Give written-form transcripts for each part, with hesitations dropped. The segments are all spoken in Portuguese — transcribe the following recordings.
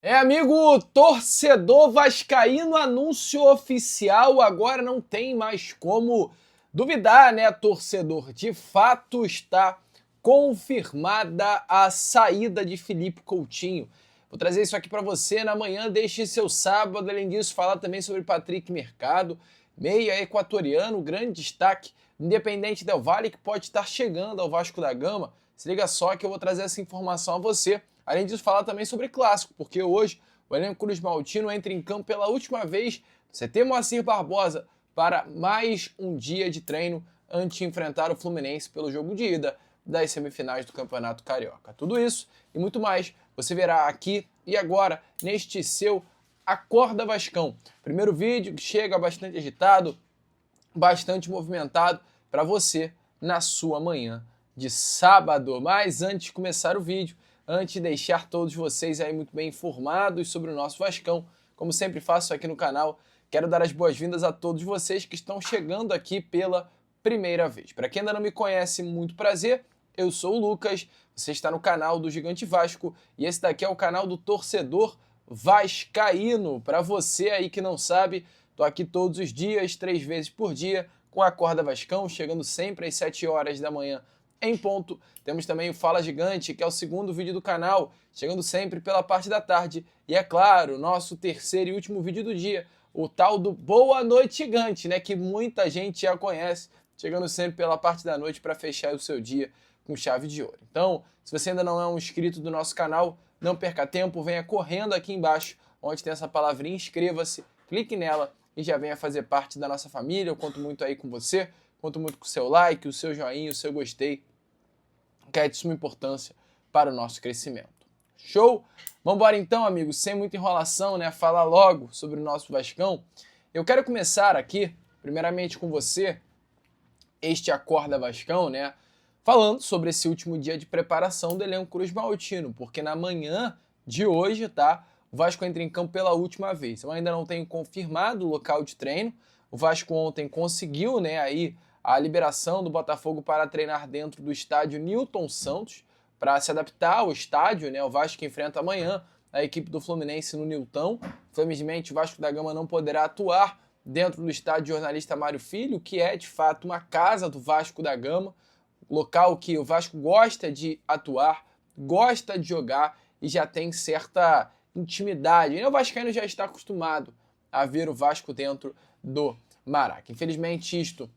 Amigo, torcedor vascaíno, anúncio oficial, agora não tem mais como duvidar, né, torcedor? De fato está confirmada a saída de Felipe Coutinho. Vou trazer isso aqui para você na manhã deste seu sábado. Além disso, falar também sobre Patrick Mercado, meia equatoriano, grande destaque, Independente Del Valle, que pode estar chegando ao Vasco da Gama. Se liga só que eu vou trazer essa informação a você. Além disso, falar também sobre clássico, porque hoje o elenco cruzmaltino entra em campo pela última vez no CT Moacir Barbosa para mais um dia de treino antes de enfrentar o Fluminense pelo jogo de ida das semifinais do Campeonato Carioca. Tudo isso e muito mais você verá aqui e agora neste seu Acorda Vascão. Primeiro vídeo que chega bastante agitado, bastante movimentado para você na sua manhã de sábado. Mas antes de começar o vídeo, antes de deixar todos vocês aí muito bem informados sobre o nosso Vascão, como sempre faço aqui no canal, quero dar as boas-vindas a todos vocês que estão chegando aqui pela primeira vez. Para quem ainda não me conhece, muito prazer, eu sou o Lucas, você está no canal do Gigante Vasco e esse daqui é o canal do Torcedor Vascaíno. Para você aí que não sabe, tô aqui todos os dias, 3 vezes por dia, com a Acorda Vascão, chegando sempre às 7 horas da manhã em ponto. Temos também o Fala Gigante, que é o segundo vídeo do canal, chegando sempre pela parte da tarde. E é claro, nosso terceiro e último vídeo do dia, o tal do Boa Noite Gigante, né, que muita gente já conhece, chegando sempre pela parte da noite para fechar o seu dia com chave de ouro. Então, se você ainda não é um inscrito do nosso canal, não perca tempo, venha correndo aqui embaixo, onde tem essa palavrinha inscreva-se, clique nela e já venha fazer parte da nossa família. Eu conto muito aí com você, conto muito com o seu like, o seu joinha, o seu gostei, que é de suma importância para o nosso crescimento. Show? Vamos embora então, amigos, sem muita enrolação, né? Falar logo sobre o nosso Vascão. Eu quero começar aqui, primeiramente com você, este Acorda Vascão, né? Falando sobre esse último dia de preparação do elenco cruzmaltino, porque na manhã de hoje, tá? O Vasco entra em campo pela última vez. Eu ainda não tenho confirmado o local de treino. O Vasco ontem conseguiu, né, aí a liberação do Botafogo para treinar dentro do estádio Newton Santos, para se adaptar ao estádio, né? O Vasco enfrenta amanhã a equipe do Fluminense no Newton. Felizmente, o Vasco da Gama não poderá atuar dentro do estádio Jornalista Mário Filho, que é de fato uma casa do Vasco da Gama, local que o Vasco gosta de atuar, gosta de jogar e já tem certa intimidade. E o vascaíno já está acostumado a ver o Vasco dentro do Maraca. Infelizmente, isto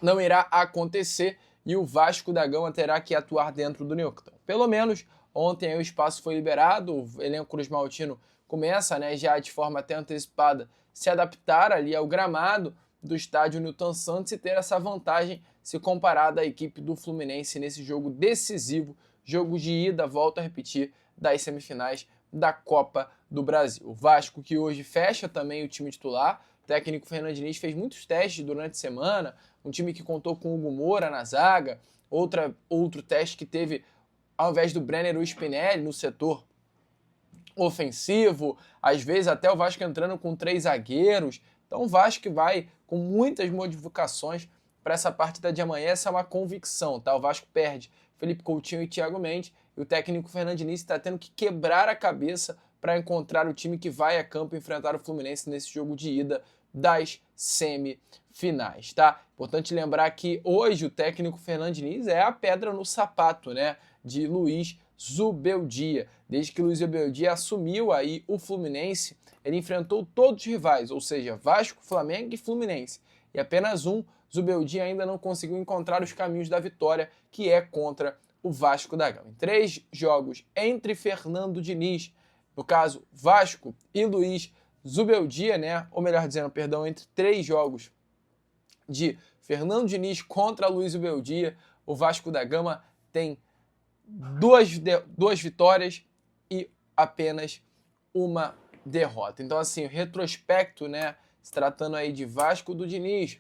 não irá acontecer e o Vasco da Gama terá que atuar dentro do Newton. Pelo menos ontem aí o espaço foi liberado, o elenco cruzmaltino começa, né, já de forma até antecipada, se adaptar ali ao gramado do estádio Newton Santos e ter essa vantagem se comparada à equipe do Fluminense nesse jogo decisivo, jogo de ida, volto a repetir, das semifinais da Copa do Brasil. O Vasco que hoje fecha também o time titular, o técnico Fernando Diniz fez muitos testes durante a semana, um time que contou com o Hugo Moura na zaga, outro teste que teve, ao invés do Brenner, o Spinelli no setor ofensivo, às vezes até o Vasco entrando com 3 zagueiros. Então o Vasco vai com muitas modificações para essa partida de amanhã. Essa é uma convicção, tá? O Vasco perde Felipe Coutinho e Thiago Mendes e o técnico Fernando Diniz está tendo que quebrar a cabeça para encontrar o time que vai a campo enfrentar o Fluminense nesse jogo de ida das semifinais, tá? Importante lembrar que hoje o técnico Fernando Diniz é a pedra no sapato, né, de Luiz Zubeldia. Desde que Luiz Zubeldia assumiu aí o Fluminense, ele enfrentou todos os rivais, ou seja, Vasco, Flamengo e Fluminense. E apenas Zubeldia ainda não conseguiu encontrar os caminhos da vitória, que é contra o Vasco da Gama. Em 3 jogos entre Fernando Diniz, no caso Vasco e Luiz Zubeldia, né? Ou melhor dizendo, perdão, entre 3 jogos de Fernando Diniz contra Luiz Zubeldia, o Vasco da Gama tem 2 vitórias e apenas uma derrota. Então, assim, o retrospecto, né, se tratando aí de Vasco do Diniz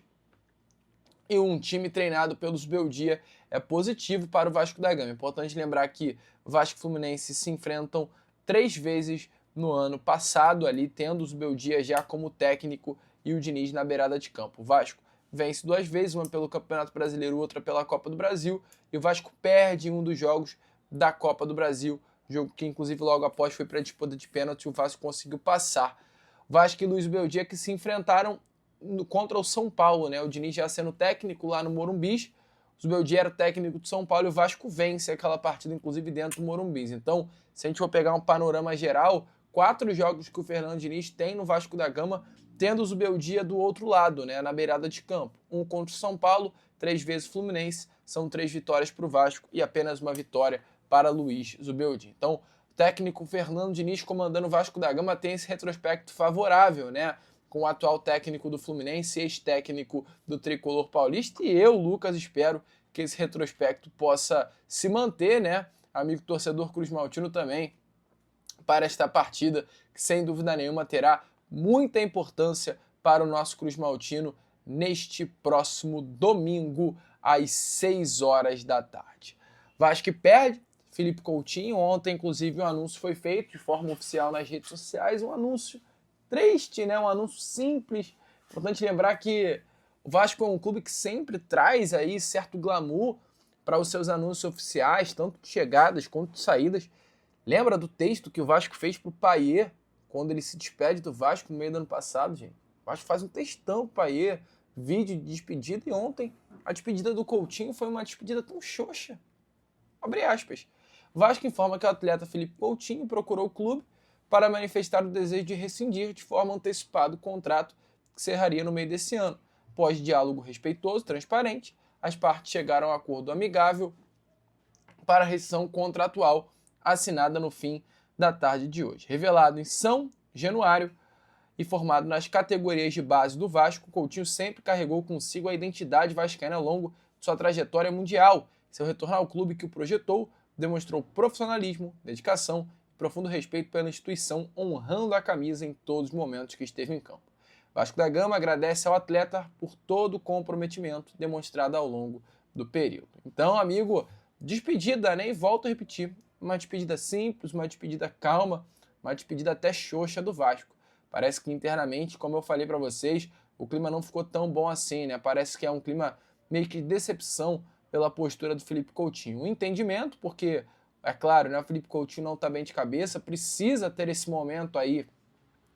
e um time treinado pelo Zubeldia, é positivo para o Vasco da Gama. É importante lembrar que Vasco e Fluminense se enfrentam 3 vezes no ano passado, ali tendo o Zubeldia já como técnico e o Diniz na beirada de campo. O Vasco vence 2 vezes, uma pelo Campeonato Brasileiro, outra pela Copa do Brasil, e o Vasco perde em um dos jogos da Copa do Brasil, jogo que inclusive logo após foi para a disputa de pênalti, o Vasco conseguiu passar. Vasco e Luiz Beldia que se enfrentaram contra o São Paulo, né? O Diniz já sendo técnico lá no Morumbi, o Beldia era o técnico do São Paulo e o Vasco vence aquela partida, inclusive dentro do Morumbi. Então, se a gente for pegar um panorama geral, 4 jogos que o Fernando Diniz tem no Vasco da Gama, tendo o Zubeldia do outro lado, né, na beirada de campo. Um contra o São Paulo, 3 vezes Fluminense, são 3 vitórias para o Vasco e apenas uma vitória para Luiz Zubeldia. Então, o técnico Fernando Diniz comandando o Vasco da Gama tem esse retrospecto favorável, né, com o atual técnico do Fluminense, ex-técnico do Tricolor Paulista, e eu, Lucas, espero que esse retrospecto possa se manter, né, amigo torcedor Cruz Maltino também, para esta partida, que sem dúvida nenhuma terá muita importância para o nosso Cruz Maltino neste próximo domingo, às 6 horas da tarde. Vasco perde, Felipe Coutinho, ontem inclusive um anúncio foi feito de forma oficial nas redes sociais, um anúncio triste, né? Um anúncio simples. Importante lembrar que o Vasco é um clube que sempre traz aí certo glamour para os seus anúncios oficiais, tanto de chegadas quanto de saídas. Lembra do texto que o Vasco fez para o Payet, quando ele se despede do Vasco no meio do ano passado, gente? O Vasco faz um textão pro Payet, vídeo de despedida, e ontem a despedida do Coutinho foi uma despedida tão xoxa. Abre aspas. O Vasco informa que o atleta Felipe Coutinho procurou o clube para manifestar o desejo de rescindir de forma antecipada o contrato que cerraria no meio desse ano. Após diálogo respeitoso e transparente, as partes chegaram a um acordo amigável para a rescisão contratual assinada no fim da tarde de hoje. Revelado em São Januário e formado nas categorias de base do Vasco, Coutinho sempre carregou consigo a identidade vascaína ao longo de sua trajetória mundial. Seu retorno ao clube que o projetou demonstrou profissionalismo, dedicação e profundo respeito pela instituição, honrando a camisa em todos os momentos que esteve em campo. Vasco da Gama agradece ao atleta por todo o comprometimento demonstrado ao longo do período. Então, amigo, despedida, né? E volto a repetir, uma despedida simples, uma despedida calma, uma despedida até xoxa do Vasco. Parece que internamente, como eu falei para vocês, o clima não ficou tão bom assim, né? Parece que é um clima meio que de decepção pela postura do Felipe Coutinho. Um entendimento, porque, é claro, né, o Felipe Coutinho não está bem de cabeça, precisa ter esse momento aí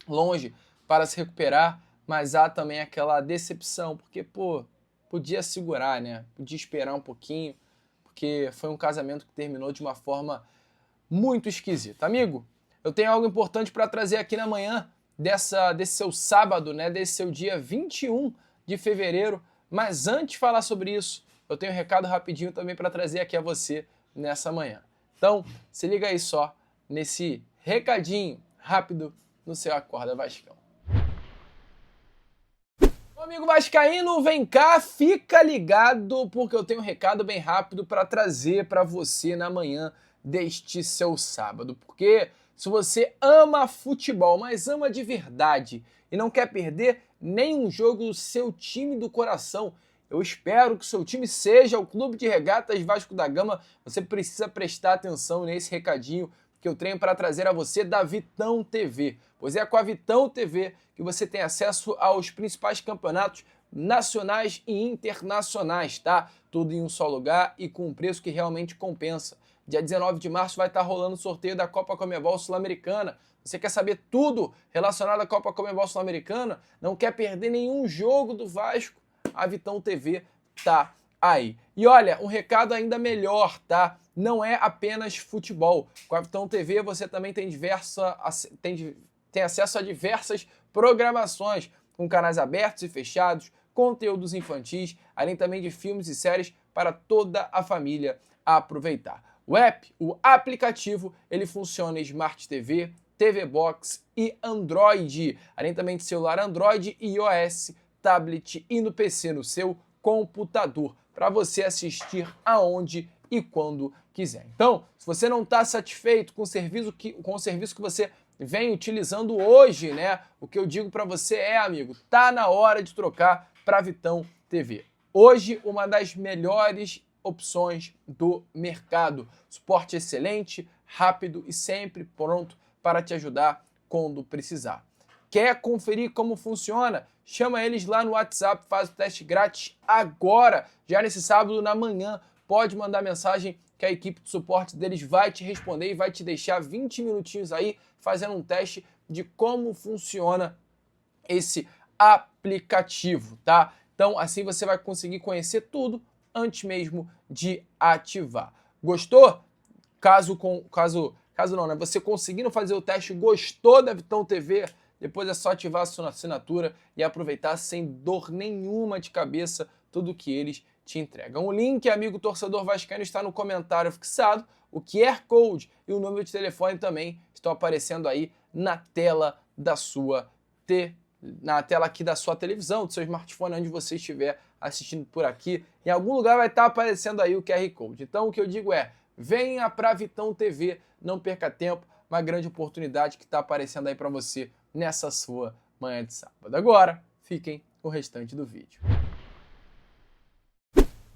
longe para se recuperar, mas há também aquela decepção, porque, pô, podia segurar, né? Podia esperar um pouquinho, porque foi um casamento que terminou de uma forma muito esquisita. Amigo, eu tenho algo importante para trazer aqui na manhã desse seu sábado, né? Desse seu dia 21 de fevereiro, mas antes de falar sobre isso, eu tenho um recado rapidinho também para trazer aqui a você nessa manhã. Então, se liga aí só nesse recadinho rápido no seu Acorda Vascão. Amigo vascaíno, vem cá, fica ligado, porque eu tenho um recado bem rápido para trazer para você na manhã deste seu sábado. Porque se você ama futebol, mas ama de verdade e não quer perder nenhum jogo do seu time do coração, eu espero que o seu time seja o Clube de Regatas Vasco da Gama. Você precisa prestar atenção nesse recadinho que eu tenho para trazer a você da Vitão TV. Pois é com a Vitão TV que você tem acesso aos principais campeonatos nacionais e internacionais, tá? Tudo em um só lugar e com um preço que realmente compensa. Dia 19 de março vai estar rolando o sorteio da Copa Conmebol Sul-Americana. Você quer saber tudo relacionado à Copa Conmebol Sul-Americana? Não quer perder nenhum jogo do Vasco? A Vitão TV tá aí. E olha, um recado ainda melhor, tá? Não é apenas futebol. Com a Vitão TV você também tem acesso a diversas programações, com canais abertos e fechados, conteúdos infantis, além também de filmes e séries para toda a família aproveitar. O app, o aplicativo, ele funciona em Smart TV, TV Box e Android, além também de celular Android e iOS, tablet e no PC, no seu computador, para você assistir aonde e quando quiser. Então, se você não está satisfeito com o serviço que você vem utilizando hoje, né? O que eu digo para você é, amigo, tá na hora de trocar para Vitão TV. Hoje, uma das melhores opções do mercado. Suporte excelente, rápido e sempre pronto para te ajudar quando precisar. Quer conferir como funciona? Chama eles lá no WhatsApp, faz o teste grátis agora, já nesse sábado na manhã. Pode mandar mensagem que a equipe de suporte deles vai te responder e vai te deixar 20 minutinhos aí fazendo um teste de como funciona esse aplicativo, tá? Então, assim você vai conseguir conhecer tudo antes mesmo de ativar. Gostou? Caso não, né? Você conseguindo fazer o teste, gostou da Vitão TV, depois é só ativar a sua assinatura e aproveitar sem dor nenhuma de cabeça tudo que eles te entregam. O link, amigo torcedor vascaíno, está no comentário fixado. O QR Code e o número de telefone também estão aparecendo aí na tela da sua na tela aqui da sua televisão, do seu smartphone, onde você estiver assistindo por aqui. Em algum lugar vai estar aparecendo aí o QR Code. Então o que eu digo é, venha para Vitão TV, não perca tempo, uma grande oportunidade que está aparecendo aí para você nessa sua manhã de sábado. Agora, fiquem com o restante do vídeo.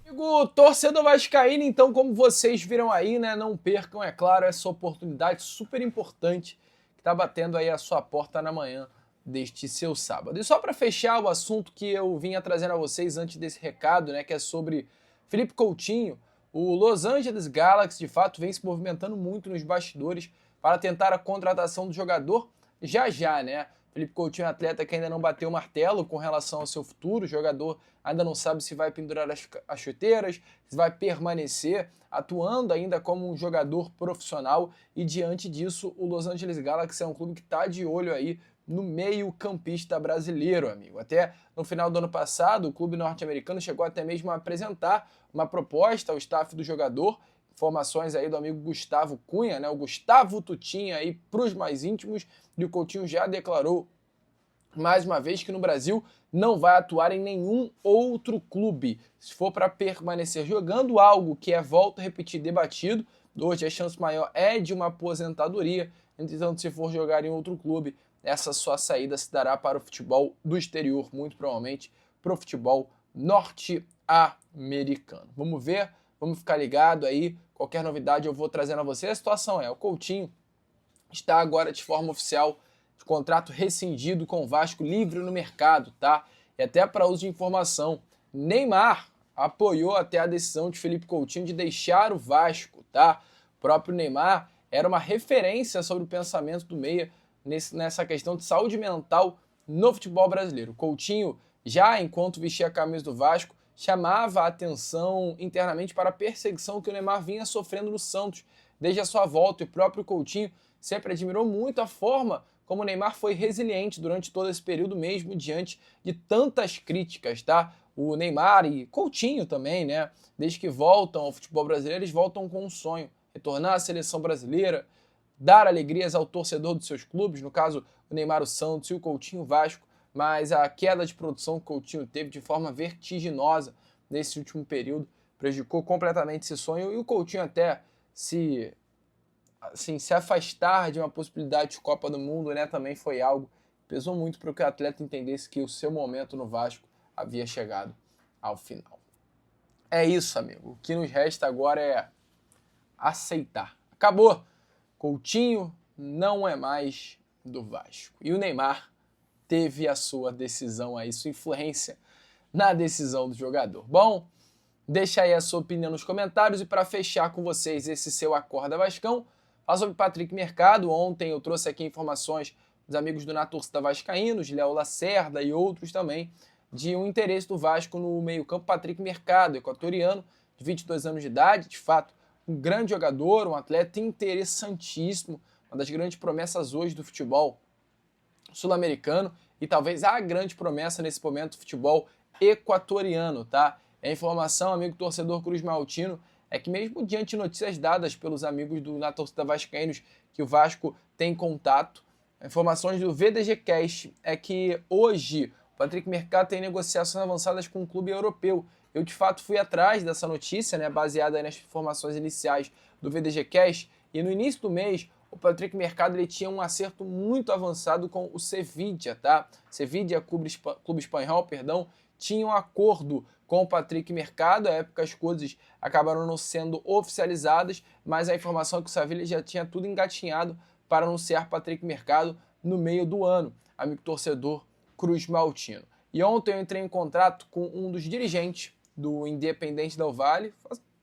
Amigo torcedor vascaíno, então, como vocês viram aí, né, não percam, é claro, essa oportunidade super importante que está batendo aí a sua porta na manhã deste seu sábado. E só para fechar o assunto que eu vinha trazendo a vocês antes desse recado, né, que é sobre Philippe Coutinho, o Los Angeles Galaxy, de fato, vem se movimentando muito nos bastidores para tentar a contratação do jogador já, né? Philippe Coutinho é um atleta que ainda não bateu o martelo com relação ao seu futuro, o jogador ainda não sabe se vai pendurar as chuteiras, se vai permanecer atuando ainda como um jogador profissional, e diante disso o Los Angeles Galaxy é um clube que está de olho aí no meio-campista brasileiro, amigo. Até no final do ano passado, o clube norte-americano chegou até mesmo a apresentar uma proposta ao staff do jogador. Informações aí do amigo Gustavo Cunha, né? O Gustavo Tutinha aí para os mais íntimos, e o Coutinho já declarou mais uma vez que no Brasil não vai atuar em nenhum outro clube. Se for para permanecer jogando, algo que é, volto a repetir, debatido, hoje a chance maior é de uma aposentadoria. Entretanto, se for jogar em outro clube, essa sua saída se dará para o futebol do exterior, muito provavelmente para o futebol norte-americano. Vamos ver, vamos ficar ligado aí. Qualquer novidade eu vou trazendo a você. A situação é, o Coutinho está agora de forma oficial de contrato rescindido com o Vasco, livre no mercado, tá? E até para uso de informação, Neymar apoiou até a decisão de Philippe Coutinho de deixar o Vasco, tá? O próprio Neymar era uma referência sobre o pensamento do meia nessa questão de saúde mental no futebol brasileiro. Coutinho, já enquanto vestia a camisa do Vasco, chamava a atenção internamente para a perseguição que o Neymar vinha sofrendo no Santos desde a sua volta, e o próprio Coutinho sempre admirou muito a forma como o Neymar foi resiliente durante todo esse período, mesmo diante de tantas críticas, tá? O Neymar e Coutinho também, né? Desde que voltam ao futebol brasileiro, eles voltam com um sonho: retornar à seleção brasileira, dar alegrias ao torcedor dos seus clubes, no caso o Neymar o Santos e o Coutinho o Vasco, mas a queda de produção que o Coutinho teve de forma vertiginosa nesse último período prejudicou completamente esse sonho, e o Coutinho até se afastar de uma possibilidade de Copa do Mundo, né, também foi algo que pesou muito para que o atleta entendesse que o seu momento no Vasco havia chegado ao final. É isso, amigo. O que nos resta agora é aceitar. Acabou. Coutinho não é mais do Vasco. E o Neymar teve a sua decisão aí, sua influência na decisão do jogador. Bom, deixa aí a sua opinião nos comentários, e para fechar com vocês esse seu Acorda Vascão, falar sobre Patrick Mercado. Ontem eu trouxe aqui informações dos amigos do Na Torcida Vascaínos, Léo Lacerda e outros também, de um interesse do Vasco no meio-campo. Patrick Mercado, equatoriano, de 22 anos de idade, de fato, um grande jogador, um atleta interessantíssimo, uma das grandes promessas hoje do futebol sul-americano, e talvez a grande promessa nesse momento do futebol equatoriano, tá? A informação, amigo torcedor Cruz Maltino, é que mesmo diante de notícias dadas pelos amigos do Na Torcida Vascaínos que o Vasco tem contato, informações do VDGcast é que hoje o Patrick Mercado tem negociações avançadas com um clube europeu. Eu, de fato, fui atrás dessa notícia, né, baseada nas informações iniciais do VDGcast, e no início do mês o Patrick Mercado ele tinha um acerto muito avançado com o Sevilla, tá? Sevilla, clube espanhol, perdão, tinha um acordo com o Patrick Mercado. À época as coisas acabaram não sendo oficializadas, mas a informação é que o Sevilla já tinha tudo engatinhado para anunciar Patrick Mercado no meio do ano, amigo torcedor Cruz Maltino. E ontem eu entrei em contato com um dos dirigentes do Independente Del Valle,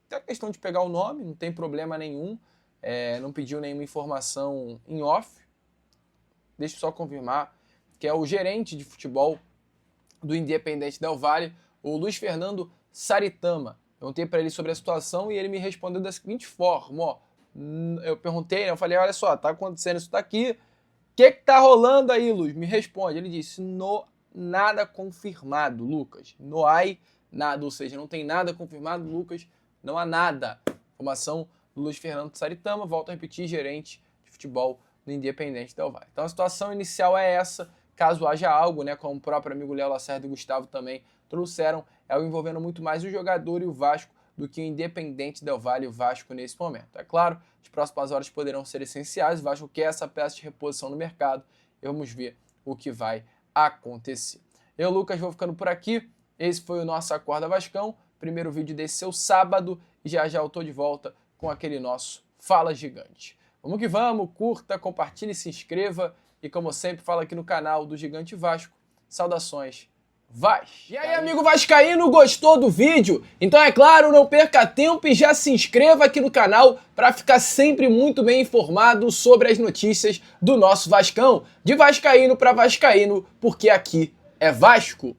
Tem a questão de pegar o nome, não tem problema nenhum, não pediu nenhuma informação em off. Deixa eu só confirmar que é o gerente de futebol do Independente Del Valle, o Luiz Fernando Saritama. Perguntei para ele sobre a situação e ele me respondeu da seguinte forma, ó. Eu perguntei, né, eu falei, olha só, tá acontecendo isso daqui, o que tá rolando aí, Luiz? Me responde. Ele disse, nada confirmado, Lucas. No hay nada, ou seja, não tem nada confirmado, Lucas, não há nada. Informação do Luiz Fernando Saritama, volto a repetir, gerente de futebol do Independente Del Valle. Então a situação inicial é essa, caso haja algo, né, como o próprio amigo Léo Lacerda e o Gustavo também trouxeram, é o envolvendo muito mais o jogador e o Vasco do que o Independente Del Valle e o Vasco nesse momento. É claro, as próximas horas poderão ser essenciais, o Vasco quer essa peça de reposição no mercado e vamos ver o que vai acontecer. Eu, Lucas, vou ficando por aqui. Esse foi o nosso Acorda Vascão, primeiro vídeo desse seu sábado e já já eu tô de volta com aquele nosso Fala Gigante. Vamos que vamos, curta, compartilhe, se inscreva e como sempre falo aqui no canal do Gigante Vasco, saudações Vasco! E aí, amigo vascaíno, gostou do vídeo? Então é claro, não perca tempo e já se inscreva aqui no canal para ficar sempre muito bem informado sobre as notícias do nosso Vascão. De vascaíno para vascaíno, porque aqui é Vasco!